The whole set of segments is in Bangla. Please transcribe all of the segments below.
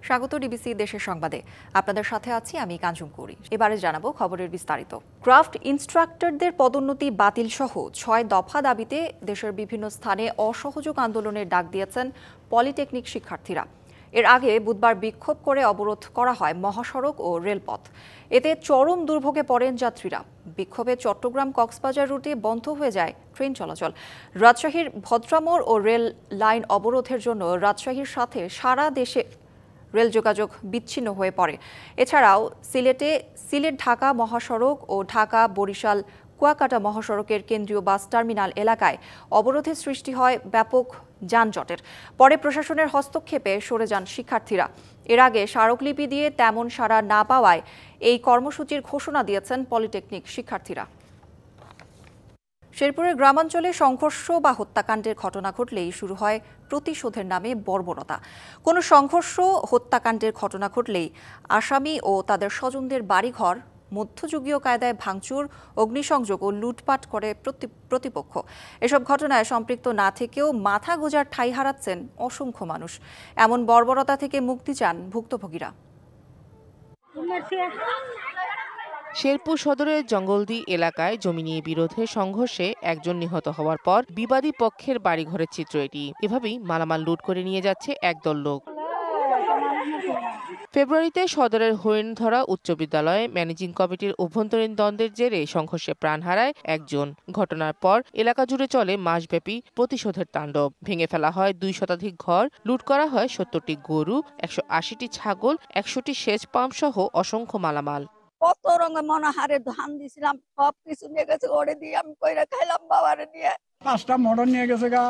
স্বাগত ডিবিসি দেশের সংবাদে। আপনাদের সাথে আছি আমি কাঞ্চন কৌরি। এবারে জানাবো খবরের বিস্তারিত। ক্রাফট ইনস্ট্রাক্টরদের পদোন্নতি বাতিল সহ ৬ দফা দাবিতে দেশের বিভিন্ন স্থানে অসহযোগ আন্দোলনের ডাক দিয়েছেন পলিটেকনিক শিক্ষার্থীরা। এর আগে বুধবার বিক্ষোভ করে অবরোধ করা হয় মহাসড়ক ও রেলপথ। এতে চরম দুর্ভোগে পড়েন যাত্রীরা। বিক্ষোভে চট্টগ্রাম কক্সবাজার রুটে বন্ধ হয়ে যায় ট্রেন চলাচল। রাজশাহীর ভদ্রামোড় ও রেল লাইন অবরোধের জন্য রাজশাহীর সাথে সারা দেশে রেল যোগাযোগ বিচ্ছিন্ন হয়ে পড়ে। এছাড়াও সিলেট ঢাকা মহাসড়ক ও ঢাকা বরিশাল কুয়াকাটা মহাসড়কের কেন্দ্রীয় বাস টার্মিনাল এলাকায় অবরোধের সৃষ্টি হয় ব্যাপক যানজটের। পরে প্রশাসনের হস্তক্ষেপে সরে যান শিক্ষার্থীরা। এর আগে স্মারকলিপি দিয়ে তেমন সাড়া না পাওয়ায় এই কর্মসূচির ঘোষণা দিয়েছেন পলিটেকনিক শিক্ষার্থীরা। শেরপুরের গ্রামাঞ্চলে সংঘর্ষ বা হত্যাকাণ্ডের ঘটনা ঘটলেই শুরু হয় প্রতিশোধের নামে বর্বরতা। কোনো সংঘর্ষ হত্যাকাণ্ডের ঘটনা ঘটলেই আসামি ও তাদের স্বজনদের বাড়িঘর মধ্যযুগীয় কায়দায় ভাঙচুর, অগ্নিসংযোগ ও লুটপাট করে প্রতিপক্ষ। এসব ঘটনায় সম্পৃক্ত না থেকেও মাথা গোঁজার ঠাঁই হারাচ্ছেন অসংখ্য মানুষ। এমন বর্বরতা থেকে মুক্তি চান ভুক্তভোগীরা। শেরপুর সদরের জঙ্গলদি এলাকায় জমি নিয়ে বিরোধের সংঘর্ষে একজন নিহত হওয়ার পর বিবাদী পক্ষের বাড়িঘরের চিত্র এটি। এভাবেই মালামাল লুট করে নিয়ে যাচ্ছে একদল লোক। ফেব্রুয়ারিতে সদরের হরিণধরা উচ্চ বিদ্যালয়ে ম্যানেজিং কমিটির অভ্যন্তরীণ দ্বন্দ্বের জেরে সংঘর্ষে প্রাণ হারায় একজন। ঘটনার পর এলাকা জুড়ে চলে মাসব্যাপী প্রতিশোধের তাণ্ডব। ভেঙে ফেলা হয় ২ শতাধিক ঘর, লুট করা হয় ৭০টি গরু, ১৮০টি ছাগল, ১০০টি সেচ পাম্প সহ অসংখ্য মালামাল। কত রঙের মনোহারে ধান দিছিলাম, সব কিছু নিয়ে গেছে। ওরে দিয়ে আমি কইরা খাইলাম বাবারে নিয়ে। 5টা মটর নিয়ে গেছে গা,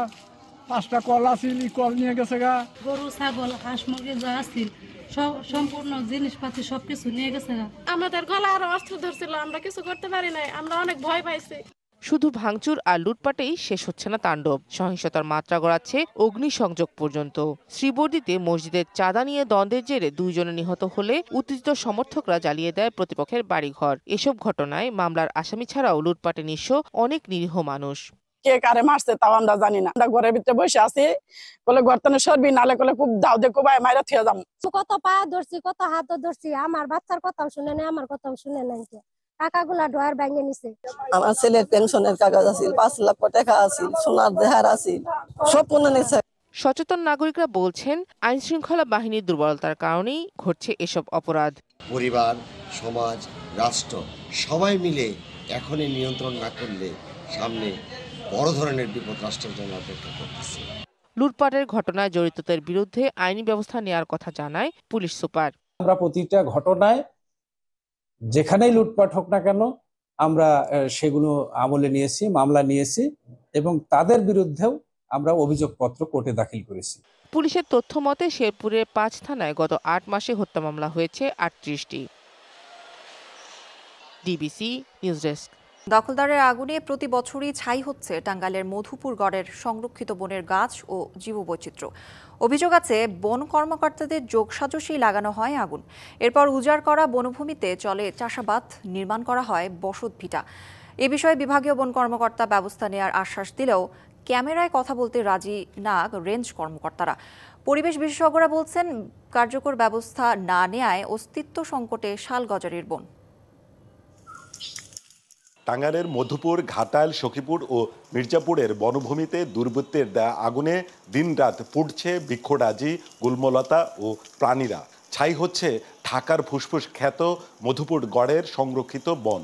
5টা কল আছিল, কল নিয়ে গেছে গা। গরু ছাগল হাঁস মুরগি যা আছিল সব সম্পূর্ণ জিনিসপাতি সবকিছু নিয়ে গেছে গা। আমাদের গলা আরো অস্ত্র ধরছিল, আমরা কিছু করতে পারি নাই, আমরা অনেক ভয় পাইছি। শুধু ভাঙচুর আর লুটপাটেই শেষ হচ্ছে না তাণ্ডব, সহিংসতার মাত্রা গড়াচ্ছে অগ্নিসংযোগ পর্যন্ত। শ্রীবর্দীতে মসজিদের চাঁদা নিয়ে দ্বন্দ্বের জেরে 2 জনে নিহত হলে উত্তেজিত সমর্থকরা জ্বালিয়ে দেয় প্রতিপক্ষের বাড়িঘর। এসব ঘটনায় মামলার আসামি ছাড়াও লুটপাটে নিঃস্ব অনেক নিরীহ মানুষ। কে কারে মারছে তাও আমরা জানি না। আমরা ঘরের ভিতরে বসে আছি, বলে গর্তনে সরবি, নালে কলে খুব দাও দে কোবাই মাইরা থিয়ে যাম। কত পা ধরছি, কত হাত ধরছি, আমার বাচ্চার কথাও শুনে নাই, আমার কথাও শুনে নাই। টাকাগুলা ডয়ার ব্যাঙ্গে নিছে। আমার ছেলের পেনশনের কাগজ আছিল, 5 লক্ষ টাকা আছিল, সোনার দেহার আছিল, সব পুনে নিছে। সচেতন নাগরিকরা বলছেন আইন শৃঙ্খলা বাহিনীর দুর্বলতার কারণেই ঘটছে এসব অপরাধ। পরিবার, সমাজ, রাষ্ট্র সবাই মিলে এখনই নিয়ন্ত্রণ না করলে সামনে বড় ধরনের বিপদ রাষ্ট্রের জন্য অপেক্ষা করতেছে। লুটপাটের ঘটনায় জড়িতদের বিরুদ্ধে আইনি ব্যবস্থা নেওয়ার কথা জানায় পুলিশ সুপার। আমরা প্রতিটা ঘটনায় যেখানেই লুটপাট হোক না কেন আমরা সেগুলো আমলে নিয়েছি, মামলা নিয়েছি এবং তাদের বিরুদ্ধেও আমরা অভিযোগপত্র কোর্টে দাখিল করেছি। পুলিশের তথ্য মতে শেরপুরের 5 থানায় গত 8 মাসে হত্যা মামলা হয়েছে 38টি। DBC news desk. দখলদারের আগুনে প্রতি বছরই ছাই হচ্ছে টাঙ্গাইলের মধুপুর গড়ের সংরক্ষিত বনের গাছ ও জীববৈচিত্র্য। অভিযোগ আছে বন কর্মকর্তাদের যোগসাজশেই লাগানো হয় আগুন। এরপর উজাড় করা বনভূমিতে চলে চাষাবাদ, নির্মাণ করা হয় বসতভিটা। এ বিষয়ে বিভাগীয় বন কর্মকর্তা ব্যবস্থা নেওয়ার আশ্বাস দিলেও ক্যামেরায় কথা বলতে রাজি না রেঞ্জ কর্মকর্তারা। পরিবেশ বিশেষজ্ঞরা বলছেন কার্যকর ব্যবস্থা না নেয়ায় অস্তিত্ব সংকটে শালগজারির বন। টাঙ্গাইলের মধুপুর, ঘাটাইল, সখীপুর ও মির্জাপুরের বনভূমিতে দুর্বৃত্তের দেয়া আগুনে দিনরাত পুড়ছে বৃক্ষরাজি, গুল্মলতা ও প্রাণীরা। ছাই হচ্ছে ঢাকার ফুসফুস খ্যাত মধুপুর গড়ের সংরক্ষিত বন।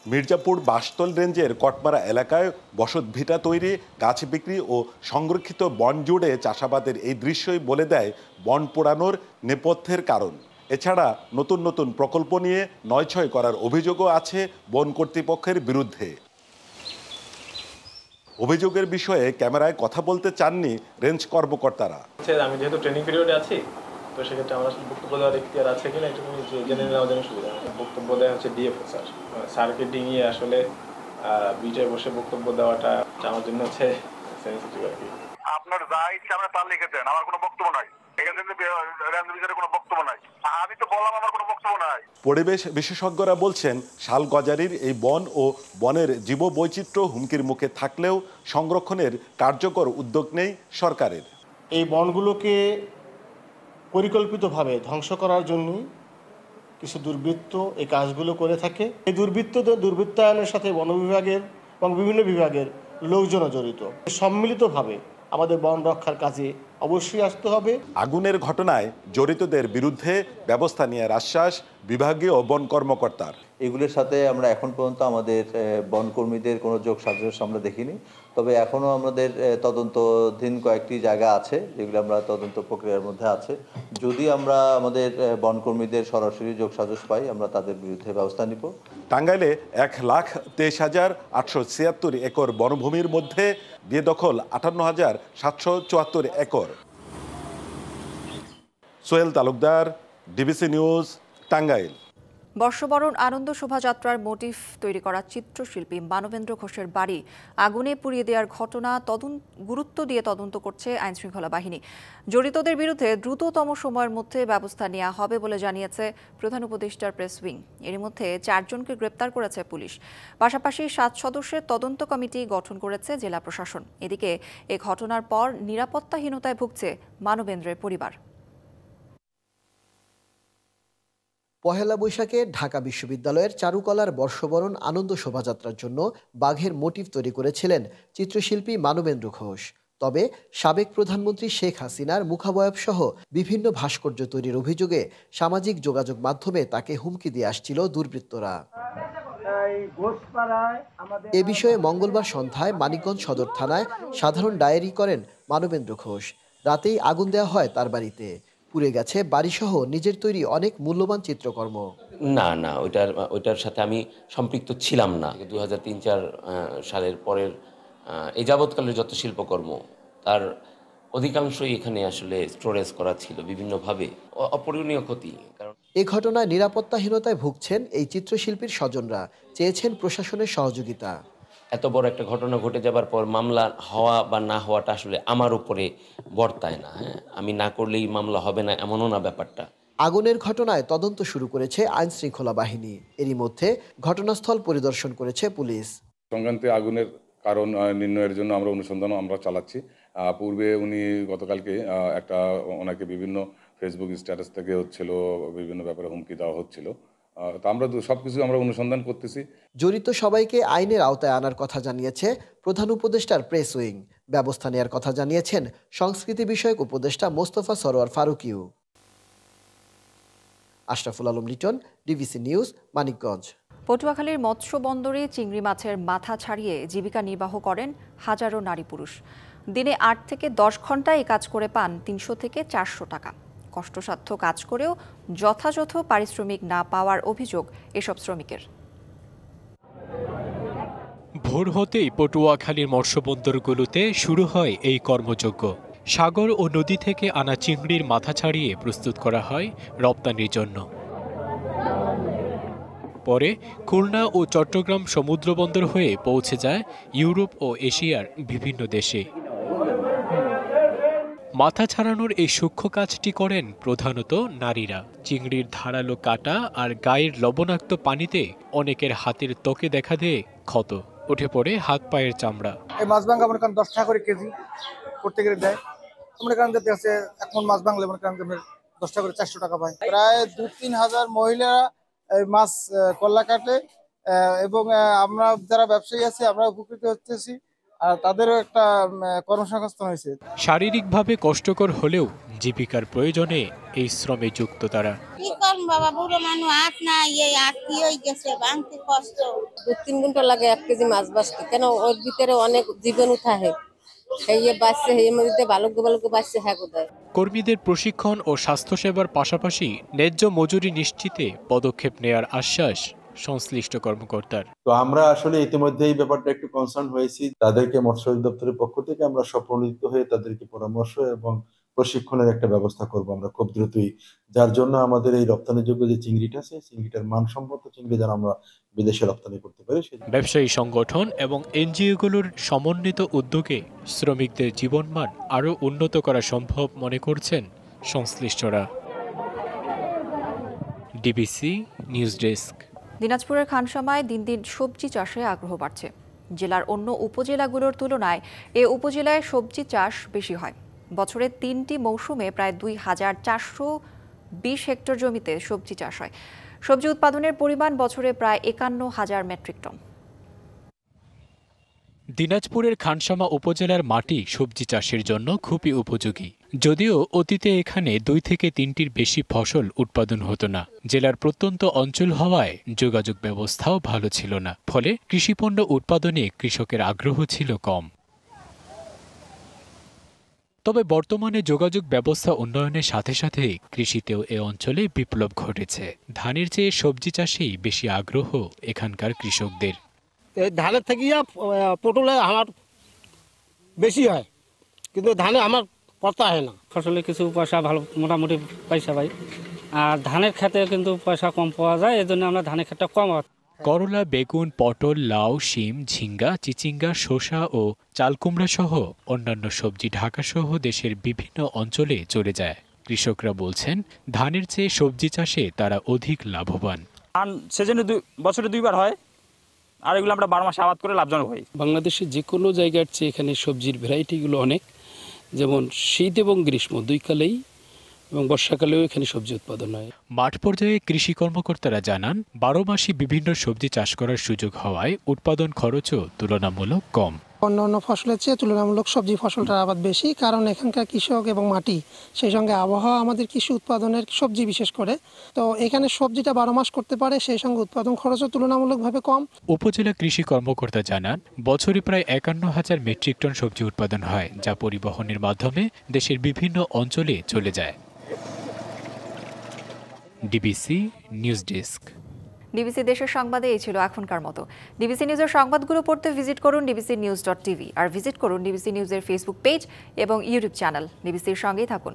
মির্জাপুর বাসতল রেঞ্জের কটমারা এলাকায় বসতভিটা তৈরি, গাছ বিক্রি ও সংরক্ষিত বন জুড়ে চাষাবাদের এই দৃশ্যই বলে দেয় বন পোড়ানোর নেপথ্যের কারণ। এছাড়া নতুন নতুন প্রকল্প নিয়ে নয়ছয় করার অভিযোগও আছে বন কর্তৃপক্ষের বিরুদ্ধে। অভিযোগের বিষয়ে ক্যামেরায় কথা বলতে চাননি রেঞ্জ কর্মকর্তারা। আমি যেহেতু ট্রেনিং পিরিয়ডে আছি, তো সেক্ষেত্রে আমার বক্তব্য দেওয়ার এখতিয়ার আছে কিনা একটু জেনে নেওয়ার জন্য সুবিধা। বক্তব্য দেওয়া হচ্ছে ডিএফও স্যারকে ডিঙিয়ে আসলে বিটে বসে বক্তব্য দেওয়াটা আমার জন্য হচ্ছে সেন্সিটিভ আর কি। আপনার যা ইচ্ছা আপনি তা লিখে দেন, আমার কোনো বক্তব্য নাই। পরিবেশ বিশেষজ্ঞরা বলছেন শালগজারির এই বন ও বনের জীববৈচিত্র্য হুমকির মুখে থাকলেও সংরক্ষণের কার্যকর উদ্যোগ নেই সরকারের। এই বনগুলোকে পরিকল্পিতভাবে ধ্বংস করার জন্য কিছু দুর্বৃত্ত এই কাজগুলো করে থাকে। এই দুর্বৃত্তায়নের সাথে বন বিভাগের এবং বিভিন্ন বিভাগের লোকজনও জড়িত। সম্মিলিতভাবে আমাদের বন রক্ষার কাজে অবশ্যই আসতে হবে। আগুনের ঘটনায় জড়িতদের বিরুদ্ধে ব্যবস্থা নেওয়ার আশ্বাস বিভাগীয় বন কর্মকর্তার। এগুলোর সাথে আমরা এখন পর্যন্ত আমাদের বনকর্মীদের কোনো যোগ সাজস আমরা দেখিনি, তবে এখনও আমাদের তদন্তধীন কয়েকটি জায়গা আছে যেগুলো আমরা তদন্ত প্রক্রিয়ার মধ্যে আছে। যদি আমরা আমাদের বনকর্মীদের সরাসরি যোগ সাজস পাই, আমরা তাদের বিরুদ্ধে ব্যবস্থা নিব। টাঙ্গাইলে 1,23,876 একর বনভূমির মধ্যে বেদখল 58,774 acre. Sohel Talukdar, DBC news, Tangail. বর্ষবরণ আনন্দ শোভাযাত্রার মোটিফ তৈরি করা চিত্রশিল্পী মানবেন্দ্র ঘোষের বাড়ি আগুনে পুড়িয়ে দেওয়ার ঘটনা গুরুত্ব দিয়ে তদন্ত করছে আইনশৃঙ্খলা বাহিনী। জড়িতদের বিরুদ্ধে দ্রুততম সময়ের মধ্যে ব্যবস্থা নেওয়া হবে বলে জানিয়েছে প্রধান উপদেষ্টার প্রেস উইং। এর মধ্যে 4 জনকে গ্রেপ্তার করেছে পুলিশ। পাশাপাশি 7 সদস্যের তদন্ত কমিটি গঠন করেছে জেলা প্রশাসন। এদিকে এ ঘটনার পর নিরাপত্তাহীনতায় ভুগছে মানবেন্দ্রের পরিবার। পহেলা বৈশাখে ঢাকা বিশ্ববিদ্যালয়ের চারুকলার বর্ষবরণ আনন্দ শোভাযাত্রার জন্য বাঘের মোটিভ তৈরি করেছিলেন চিত্রশিল্পী মানবেন্দ্র ঘোষ। তবে সাবেক প্রধানমন্ত্রী শেখ হাসিনার মুখাবয়ব সহ বিভিন্ন ভাস্কর্য তৈরির অভিযোগে সামাজিক যোগাযোগ মাধ্যমে তাকে হুমকি দিয়ে আসছিল দুর্বৃত্তরা। এ বিষয়ে মঙ্গলবার সন্ধ্যায় মানিকগঞ্জ সদর থানায় সাধারণ ডায়েরি করেন মানবেন্দ্র ঘোষ। রাতেই আগুন দেওয়া হয় তার বাড়িতে। পুড়ে গেছে বাড়িসহ নিজের তৈরি অনেক মূল্যবান চিত্রকর্ম। না ওইটার সাথে আমি সম্পৃক্ত ছিলাম না। 2003-04 সালের পরের এই যাবৎকালের যত শিল্পকর্ম তার অধিকাংশই এখানে আসলে স্টোরেজ করা ছিল বিভিন্নভাবে। অপূরণীয় ক্ষতি। কারণ এ ঘটনায় নিরাপত্তাহীনতায় ভুগছেন এই চিত্রশিল্পীর স্বজনরা, চেয়েছেন প্রশাসনের সহযোগিতা। এত বড় একটা ঘটনা ঘটে যাবার পর মামলা হওয়া বা না হওয়াটা আসলে আমার উপরে বর্তায় না। আমি না করলেই মামলা হবে না এমনও না ব্যাপারটা। আগুনের ঘটনায় তদন্ত শুরু করেছে আইনশৃঙ্খলা বাহিনী। এরই মধ্যে ঘটনাস্থল পরিদর্শন করেছে পুলিশ। সংক্রান্তে আগুনের কারণ নির্ণয়ের জন্য আমরা অনুসন্ধান চালাচ্ছি। পূর্বে উনি গতকালকে ওনাকে বিভিন্ন ফেসবুক স্ট্যাটাস থেকে বিভিন্ন ব্যাপারে হুমকি দেওয়া হচ্ছিল। তা আমরা সবকিছু আমরা অনুসন্ধান করতেছি। জড়িত সবাইকে আইনের আওতায় আনার কথা জানিয়েছে প্রধান উপদেষ্টার প্রেস উইং। ব্যবস্থা নেওয়ার কথা জানিয়েছেন সংস্কৃতি বিষয়ক উপদেষ্টা মোস্তফা সরোয়ার ফারুকিও। Ashraful Alam Liton, DBC news, Manikganj. পটুয়াখালীর মৎস্য বন্দরে চিংড়ি মাছের মাথা ছাড়িয়ে জীবিকা নির্বাহ করেন হাজারো নারী পুরুষ। দিনে 8 থেকে 10 ঘন্টা এই কাজ করে পান 300 থেকে 400 টাকা। কষ্টসাধ্য কাজ করেও যথাযথ পারিশ্রমিক না পাওয়ার অভিযোগ এসব শ্রমিকের। ভোর হতেই পটুয়াখালীর মৎস্যবন্দরগুলোতে শুরু হয় এই কর্মযজ্ঞ। সাগর ও নদী থেকে আনা চিংড়ির মাথা ছাড়িয়ে প্রস্তুত করা হয় রপ্তানির জন্য। পরে খুলনা ও চট্টগ্রাম সমুদ্রবন্দর হয়ে পৌঁছে যায় ইউরোপ ও এশিয়ার বিভিন্ন দেশে। মাথা ছাড়ানোর এই সূক্ষ্ম কাজটি করেন প্রধানত নারীরা। চিংড়ির ধারালো কাটা আর গায়ের লবণাক্ত পানিতে অনেকের হাতের ত্বকে দেখা দেয় ক্ষত, উঠে পড়ে হাত পায়ের চামড়া। এই মাছ ভাঙা মনে করেন 10 টাকা করে কেজি প্রত্যেকের দেয়। মনে করেন যাতে আছে এখন মাছ ভাঙলে মনে করেন 10 টাকা করে 400 টাকা পায়। প্রায় 2-3 হাজার মহিলা এই মাছ কল্লা কাটে এবং আমরা যারা ব্যবসায়ী আছি আমরা উপকৃত হচ্ছি। আর তাদেরও একটা কর্মসংস্থান হয়েছে। শারীরিকভাবে কষ্টকর হলেও জীবিকার প্রয়োজনে এই শ্রমে যুক্ত তারা। কি করব বাবা, বুড়ো মানুষ হাত নাই, এই হাত কি হয়ে গেছে, ভাঙতে কষ্ট। 2-3 ঘন্টা লাগে 1 কেজি মাছ বাছতে, কেন ওর ভিতরে অনেক জীবাণু থাকে। কর্মীদের প্রশিক্ষণ ও স্বাস্থ্যসেবার পাশাপাশি ন্যায্য মজুরি নিশ্চিতে পদক্ষেপ নেয়ার আশ্বাস সংশ্লিষ্ট কর্মকর্তার। তো আমরা আসলে ইতিমধ্যে এই ব্যাপারটা একটু কনসার্ন হয়েছি। তাদেরকে মৎস্য অধিদপ্তরের পক্ষ থেকে আমরা সম্মিলিত হয়ে তাদেরকে পরামর্শ এবং প্রশিক্ষণের একটা ব্যবস্থা করব আমরা খুব দ্রুতই, যার জন্য আমাদের এই রপ্তানিযোগ্য যে চিংড়িটা আছে চিংড়িটার মানসম্মত চিংড়ি যেন আমরা বিদেশে রপ্তানি করতে পারি। ব্যবসায়ী সংগঠন এবং এনজিওগুলোর সমন্বিত উদ্যোগে শ্রমিকদের জীবনমান আরও উন্নত করা সম্ভব মনে করছেন সংশ্লিষ্টরা। DBC news desk. দিনাজপুরের খানসামায় দিন দিন সবজি চাষে আগ্রহ বাড়ছে। জেলার অন্য উপজেলাগুলোর তুলনায় এ উপজেলায় সবজি চাষ বেশি হয়। বছরে 3টি মৌসুমে প্রায় 2,420 হেক্টর জমিতে সবজি চাষ হয়। সবজি উৎপাদনের পরিমাণ বছরে প্রায় 51,000 মেট্রিক টন। দিনাজপুরের খানসামা উপজেলার মাটি সবজি চাষের জন্য খুবই উপযোগী। যদিও অতীতে এখানে 2 থেকে 3টির বেশি ফসল উৎপাদন হতো না। জেলার প্রত্যন্ত অঞ্চল হওয়ায় যোগাযোগ ব্যবস্থাও ভালো ছিল না, ফলে কৃষিপণ্য উৎপাদনে কৃষকের আগ্রহ ছিল কম। তবে বর্তমানে যোগাযোগ ব্যবস্থা উন্নয়নের সাথে সাথে কৃষিতেও এ অঞ্চলে বিপ্লব ঘটেছে। ধানের চেয়ে সবজি চাষেই বেশি আগ্রহ এখানকার কৃষকদের। ধানের থেকে পটলে আমার বেশি হয়, কিন্তু ধানে আমার কথা হয় না। ফসলে কিছু পয়সা ভালো মোটামুটি পয়সা পাই, আর ধানের ক্ষেতে কিন্তু পয়সা কম পাওয়া যায়, এই জন্য আমরা ধানের ক্ষেতটা কম হয়। করলা, বেগুন, পটল, লাউ, শিম, ঝিঙ্গা, চিচিঙ্গা, শসা ও চালকুমড়া সহ অন্যান্য সবজি ঢাকা সহ দেশের বিভিন্ন অঞ্চলে চলে যায়। কৃষকরা বলছেন, ধানের চেয়ে সবজি চাষে তারা অধিক লাভবান। ধান সিজনে বছরে 2বার হয়, আর এগুলো আমরা 12 মাসে আবাদ করে লাভজনক হই। বাংলাদেশের যে কোনো জায়গার চেয়ে এখানে সবজির ভ্যারাইটিগুলো অনেক, যেমন শীত এবং গ্রীষ্ম 2 কালেই এবং বর্ষাকালেও এখানে সবজি উৎপাদন হয়। মাঠ পর্যায়ে কৃষি কর্মকর্তারা জানান, 12 মাসই বিভিন্ন সবজি চাষ করার সুযোগ হওয়ায় উৎপাদন খরচও তুলনামূলক কম। অন্যান্য ফসলের চেয়ে তুলনামূলক সবজি ফসলটার আবাদ বেশি, কারণ এখানকার কৃষক এবং মাটি, সেই সঙ্গে আবহাওয়া আমাদের কৃষি উৎপাদনের সবজি বিশেষ করে, তো এখানে সবজিটা 12 মাস করতে পারে, সেই সঙ্গে উৎপাদন খরচও তুলনামূলকভাবে কম। উপজেলা কৃষি কর্মকর্তা জানান, বছরে প্রায় 51,000 মেট্রিক টন সবজি উৎপাদন হয়, যা পরিবহনের মাধ্যমে দেশের বিভিন্ন অঞ্চলে চলে যায়। DBC news desk. ডিবিসি দেশের সংবাদে এই ছিল এখনকার মতো। ডিবিসি নিউজের সংবাদগুলো পড়তে ভিজিট করুন dbcnews.tv আর ভিজিট করুন ডিবিসি নিউজের ফেসবুক পেজ এবং ইউটিউব চ্যানেল। ডিবিসির সঙ্গেই থাকুন।